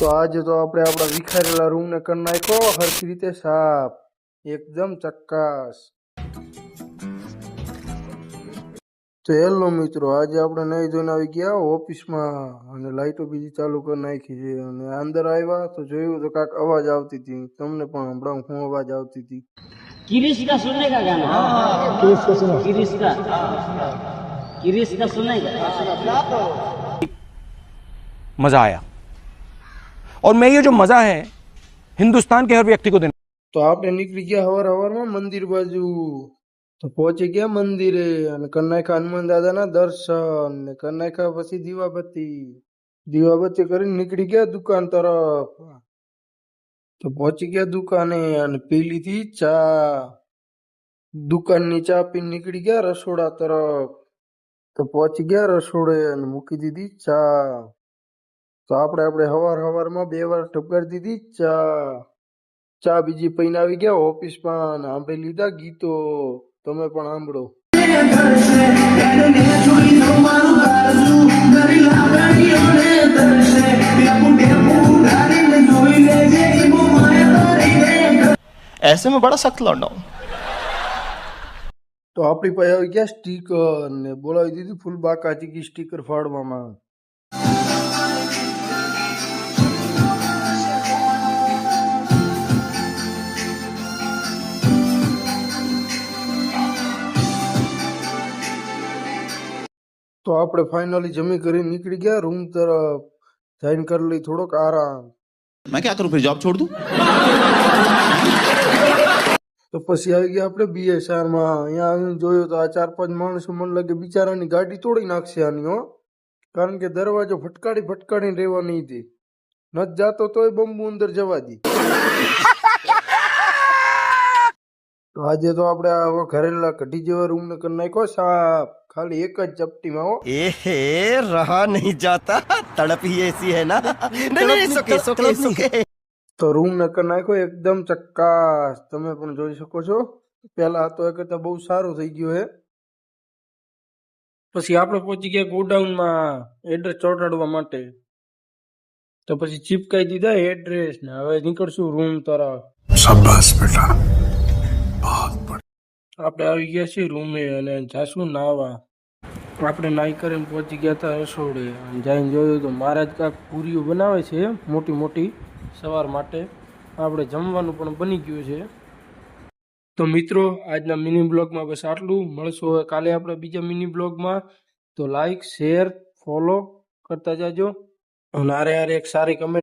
તો આજે તો આપણે આપણા વિખારેલા રૂમને કરી નાખ્યો હરખી રીતે સાફ, એકદમ ચક્કાસ. તો હેલો મિત્રો, આજે આપણે નહીં જોઈને આવી ગયા ઓફિસમાં અને લાઇટો બીજી ચાલુ કરી નાખી છે. અને અંદર આવ્યા તો જોયું તો કાંઈક અવાજ આવતી હતી. તમને પણ હમણાં શું અવાજ આવતી હતી? किरिश का सुनने का गाना। किरिश का सुनने का। मजा आया और मैं ये जो मजा है हिंदुस्तान के हर व्यक्ति को देना। તો આપણે નીકળી ગયા હવારમાં મંદિર બાજુ. તો પહોંચી ગયા મંદિરે અને કરી નાખ્યા હનુમાન દાદાના દર્શન ને કરી નાખ્યા પછી દીવાબત્તી કરીને નીકળી ગયા દુકાન તરફ. તો પહોંચી ગયા દુકાને અને પી લીધી ચા. દુકાનની ચા પીને નીકળી ગયા રસોડા તરફ. તો પહોંચી ગયા રસોડે અને મૂકી દીધી ચા. તો આપણે હવારમાં 2 વાર ઠપકારી દીધી ચા બીજી પીને આવી ગયા ઓફિસમાં. સાંભળી લીધા ગીતો. તમે પણ સાંભળો. ऐसे में बड़ा सख्त लौंडा हूं। તો આપણી પાસે આવી ગયા સ્ટીકર ને બોલાવી દીધી ફૂલ બાકાજી કી સ્ટીકર ફાડવામાં. તો આપણે ફાઇનલી જમી કરી નીકળી ગયા રૂમ તરફ. જઈને કરી લઈ થોડોક આરામ. मैं क्या करूं फिर, जॉब छोड़ दूं? તો પછી આવી ગયા આપણે BSR માં. અહીંયા આવીને જોયું તો આ 4-5 માણસો મને લાગે બિચારાની ગાડી તોડી નાખશે આની, હો. કારણ કે દરવાજો ફટકાડીને રહેવા નહીં દે. નથી જાતો તોય બંબુ અંદર જવા દી. તો આજે તો આપણે આ ઘરેલા કઢી જેવા રૂમ ને કરી નાખ્યો સાફ, ખાલી એક જ ચપટીમાં, હો. एहे रहा नहीं जाता, तड़प ही ऐसी है ना। नहीं सुके તો રૂમ ને કરી નાખ્યો એકદમ ચક્કાસ. તમે પણ જોઈ શકો છો. પેલા હતો એ કરતા બહુ સારું થઈ ગયું હે. પછી આપણે પહોંચી ગયા ગોડાઉનમાં એડ્રેસ ચોંટાડવા માટે. તો પછી ચીપકાઈ દીધા એડ્રેસ ને હવે નીકળશું રૂમ તરફ. શાબાશ બેટા, આપણે આવી ગયા છીએ રૂમે અને જાશું નાવા. આપણે નાઈ કરીને પહોંચી ગયા હતા રસોડે. જઈને જોયું તો મહારાજ કાંઈક પૂરીઓ બનાવે છે મોટી મોટી સવાર માટે. આપણે જમવાનું પણ બની ગયું છે. તો મિત્રો, આજના મિની બ્લોગમાં બસ આટલું. મળશું હવે કાલે આપણે બીજા મિની બ્લોગમાં. તો લાઈક, શેર, ફોલો કરતા જાજો અને હારે એક સારી કમેન્ટ